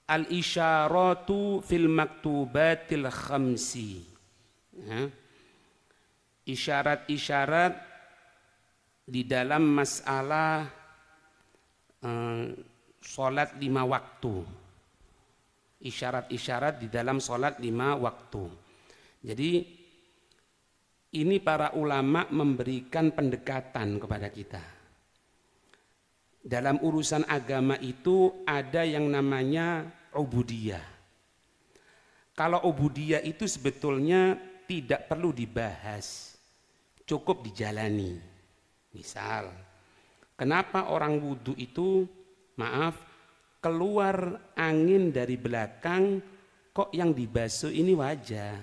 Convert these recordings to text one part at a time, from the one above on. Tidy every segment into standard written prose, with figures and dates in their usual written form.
al-isyaratu fil maktubatil khamsi. Ya. Isyarat-isyarat di dalam masalah sholat 5 waktu. Isyarat-isyarat di dalam sholat 5 waktu. Jadi ini para ulama memberikan pendekatan kepada kita. Dalam urusan agama itu ada yang namanya ubudiyah. Kalau ubudiyah itu sebetulnya tidak perlu dibahas, cukup dijalani. Misal, kenapa orang wudhu itu, keluar angin dari belakang, kok yang dibasuh ini wajah?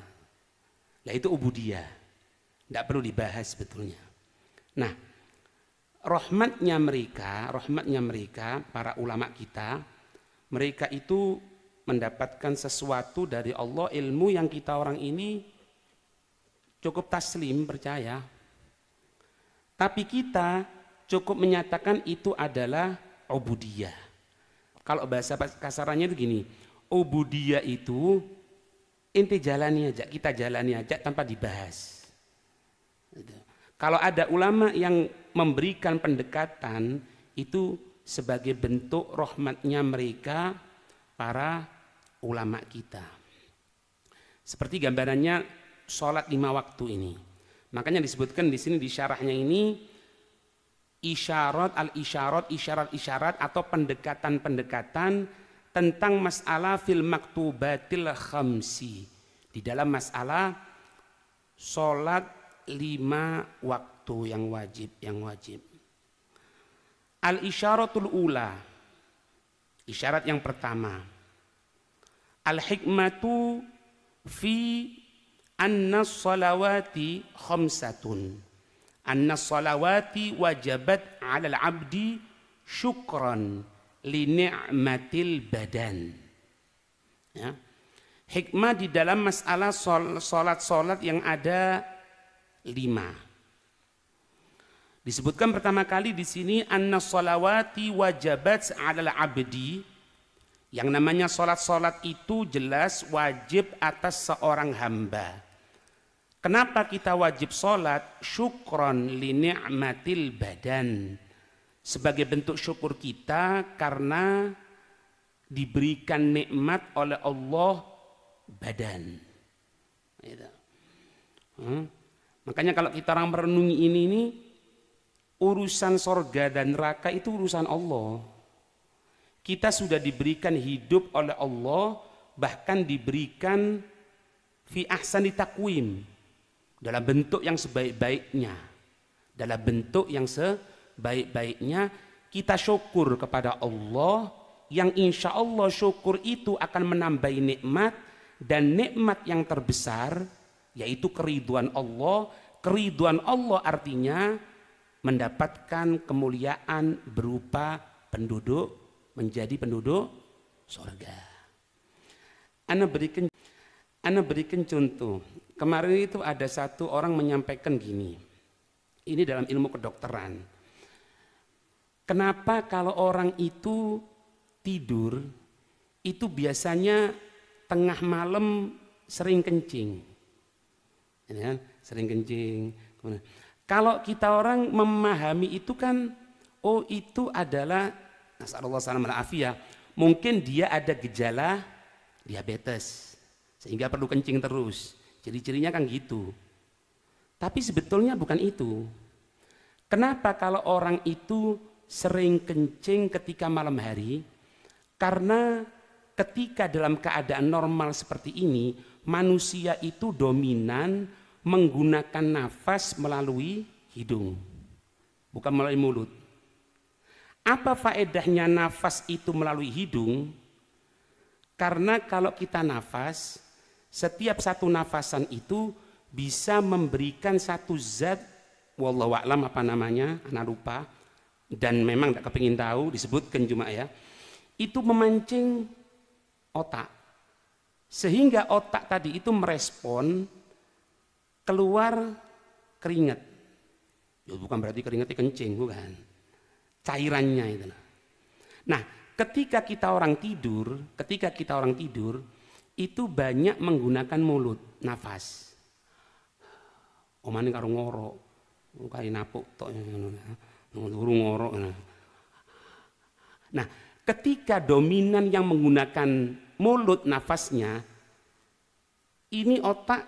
Nah itu ubudiyah, tidak perlu dibahas sebetulnya. Nah, rahmatnya mereka, para ulama kita, mereka itu mendapatkan sesuatu dari Allah, ilmu yang kita orang ini cukup taslim, percaya. Tapi kita cukup menyatakan itu adalah ubudiyah. Kalau bahasa kasarannya itu gini, ubudiyah itu inti jalani aja, kita jalani aja tanpa dibahas. Kalau ada ulama yang memberikan pendekatan itu sebagai bentuk rahmatnya mereka, para ulama kita. Seperti gambarannya sholat 5 waktu ini. Makanya disebutkan di sini di syarahnya ini isyarat-isyarat atau pendekatan-pendekatan tentang masalah fil maktubatil khamsi, di dalam masalah sholat 5 waktu yang wajib. Al-isyaratul ula, isyarat yang pertama, al-hikmatu fi anna salawati khamsatun, anna salawati wajabat 'alal 'abdi syukran li ni'matil badan. Ya. Hikmah di dalam masalah salat yang ada 5. Disebutkan pertama kali di sini anna salawati wajabat 'alal 'abdi. Yang namanya salat itu jelas wajib atas seorang hamba. Kenapa kita wajib salat? Syukron li ni'matil badan. Sebagai bentuk syukur kita karena diberikan nikmat oleh Allah badan. Makanya kalau kita orang merenungi ini urusan sorga dan neraka itu urusan Allah. Kita sudah diberikan hidup oleh Allah, bahkan diberikan fi ahsani takwim, dalam bentuk yang sebaik-baiknya. Dalam bentuk yang sebaik-baiknya kita syukur kepada Allah, yang insya Allah syukur itu akan menambahi nikmat, dan nikmat yang terbesar yaitu keriduan Allah. Keriduan Allah artinya mendapatkan kemuliaan berupa menjadi penduduk surga. Ana berikan contoh. Kemarin itu ada satu orang menyampaikan gini. Ini dalam ilmu kedokteran. Kenapa kalau orang itu tidur itu biasanya tengah malam sering kencing? Ya, sering kencing. Kalau kita orang memahami itu kan, oh itu adalah nasallallahu alaihi wasallam, mungkin dia ada gejala diabetes sehingga perlu kencing terus. Ciri-cirinya kan gitu. Tapi sebetulnya bukan itu. Kenapa kalau orang itu sering kencing ketika malam hari? Karena ketika dalam keadaan normal seperti ini, manusia itu dominan menggunakan nafas melalui hidung, bukan melalui mulut. Apa faedahnya nafas itu melalui hidung? Karena kalau kita nafas, setiap satu nafasan itu bisa memberikan satu zat, wallahu a'lam apa namanya, anak lupa, dan memang tidak kepingin tahu, disebutkan cuma ya, itu memancing otak, sehingga otak tadi itu merespon keluar keringat. Ya bukan berarti keringatnya kencing, bukan. Cairannya itu. Nah, ketika kita orang tidur itu banyak menggunakan mulut, nafas. Omane karo ngoro, kaya napuk tok ngono ngoro. Nah, ketika dominan yang menggunakan mulut nafasnya, ini otak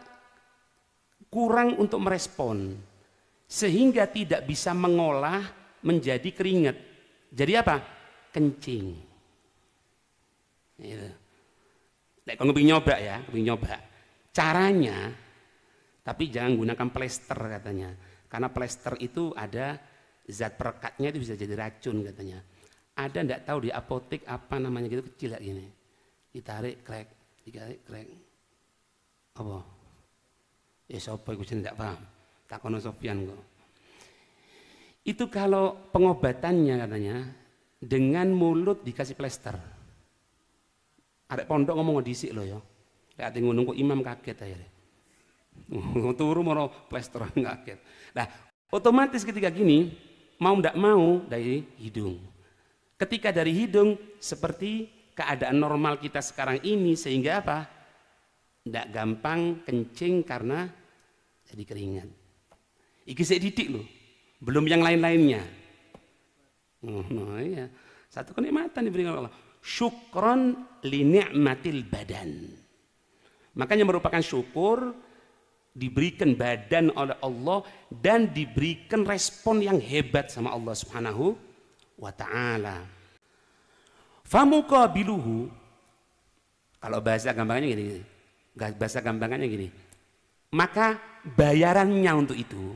kurang untuk merespon, sehingga tidak bisa mengolah menjadi keringat. Jadi apa? Kencing. Gitu. Nek kalau kepingin nyoba, caranya, tapi jangan gunakan plester katanya, karena plester itu ada zat perekatnya, itu bisa jadi racun katanya. Ada ndak tahu di apotek apa namanya gitu, kecil kayak gini, ditarik krek, apa? Ya siapa itu saya tidak paham. Takono Sofyan kok. Itu kalau pengobatannya katanya dengan mulut dikasih plester. Ada pondok ngomong disik loh ya. Lihat ngono kok imam kaget aja. Turu mau plester kaget. Nah, otomatis ketika gini mau ndak mau dari hidung. Ketika dari hidung seperti keadaan normal kita sekarang ini, sehingga apa? Ndak gampang kencing karena jadi keringat. Iki saya didik loh, belum yang lain-lainnya. Iya. Satu kenikmatan diberikan Allah. Syukron li ni'matil badan. Makanya merupakan syukur diberikan badan oleh Allah dan diberikan respon yang hebat sama Allah Subhanahu wa ta'ala. Famuqabiluhu, kalau bahasa gampangannya gini, maka bayarannya untuk itu,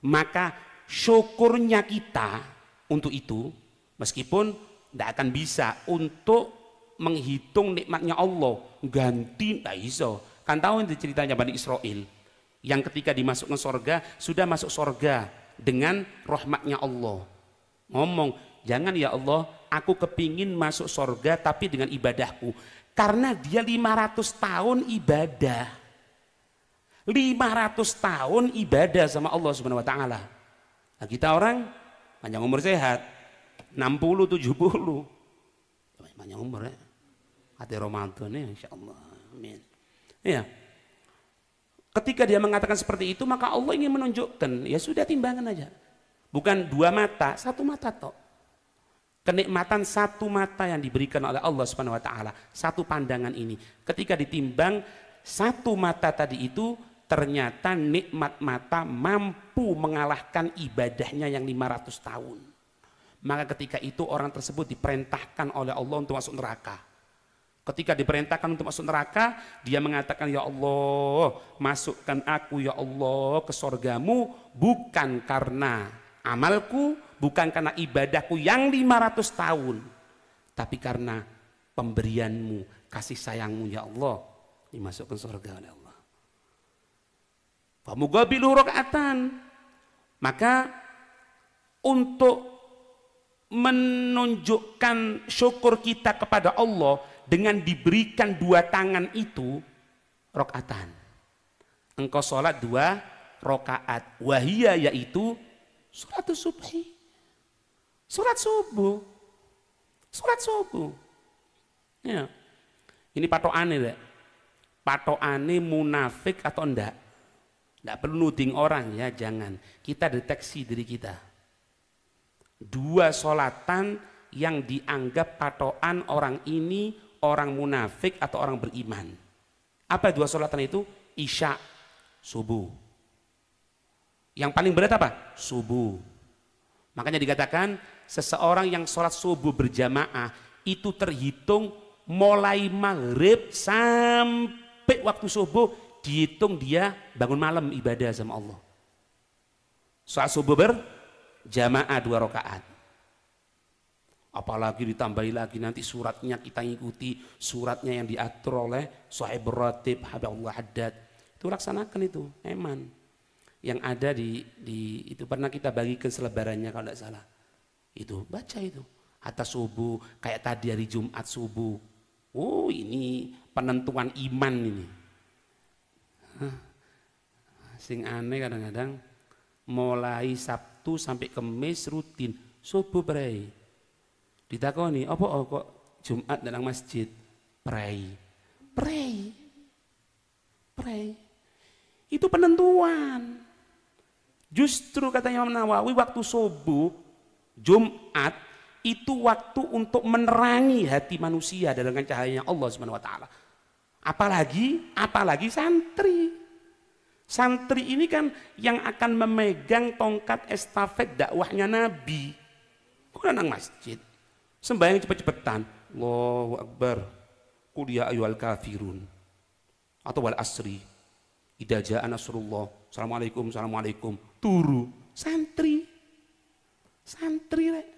maka syukurnya kita untuk itu, meskipun tidak akan bisa untuk menghitung nikmatnya Allah, ganti tidak bisa. Kan tahu itu ceritanya Bani Israel yang ketika dimasukkan surga, sudah masuk surga dengan rahmatnya Allah, ngomong, jangan ya Allah, aku kepingin masuk surga tapi dengan ibadahku, karena dia 500 tahun ibadah, 500 tahun ibadah sama Allah Subhanahu wa ta'ala. Nah, kita orang panjang umur sehat 60, 70 panjang umur ya, hati Ramadan ya, insyaallah, amin ya. Ketika dia mengatakan seperti itu, maka Allah ingin menunjukkan, ya sudah timbangan aja, bukan 2 mata, 1 mata tok. Kenikmatan 1 mata yang diberikan oleh Allah Subhanahu wa ta'ala, 1 pandangan ini, ketika ditimbang 1 mata tadi itu, ternyata nikmat mata mampu mengalahkan ibadahnya yang 500 tahun. Maka ketika itu orang tersebut diperintahkan oleh Allah untuk masuk neraka. Ketika diperintahkan untuk masuk neraka, dia mengatakan, ya Allah, masukkan aku ya Allah ke surgamu, bukan karena amalku, bukan karena ibadahku yang 500 tahun, tapi karena pemberianmu, kasih sayangmu ya Allah, dimasukkan surga oleh Allah. Famuqabilu rakaatan, maka untuk menunjukkan syukur kita kepada Allah dengan diberikan 2 tangan itu, rakaatan. Engkau sholat 2 rakaat, wahia yaitu sholat subhi, sholat subuh, sholat subuh. Ya. Ini patokane, patokane munafik atau enggak? Enggak perlu nuding orang ya, jangan. Kita deteksi diri kita. 2 sholatan yang dianggap patokan orang ini orang munafik atau orang beriman. Apa 2 sholatan itu? Isya, subuh. Yang paling berat apa? Subuh. Makanya dikatakan seseorang yang sholat subuh berjamaah itu terhitung mulai maghrib sampai waktu subuh, dihitung dia bangun malam ibadah sama Allah. Sholat subuh berjamaah 2 rakaat. Apalagi ditambahi lagi nanti suratnya kita ikuti, suratnya yang diatur oleh Sahibur Ratib, Habibullah Haddad. Itu laksanakan itu, eman. Yang ada di itu pernah kita bagikan selebarannya kalau tidak salah. Itu baca itu. Atas subuh, kayak tadi hari Jumat subuh. Oh, ini penentuan iman ini. Sing aneh kadang-kadang mulai Sabtu sampai Kamis rutin subuh berai. Ditakoni, apa kok Jumat datang masjid? Pray. Pray. Pray. Itu penentuan. Justru kata Imam Nawawi waktu subuh Jumat itu waktu untuk menerangi hati manusia dengan cahayanya Allah Subhanahu wa taala. Apalagi santri. Santri ini kan yang akan memegang tongkat estafet dakwahnya Nabi. Kok nang masjid? Sembahyang cepet-cepetan. Allahu Akbar. Qul ya ayyuhal kafirun. Atau wal asri. Idza jaa nasrullah. Assalamualaikum, assalamualaikum. Turu. Santri. Santri rek.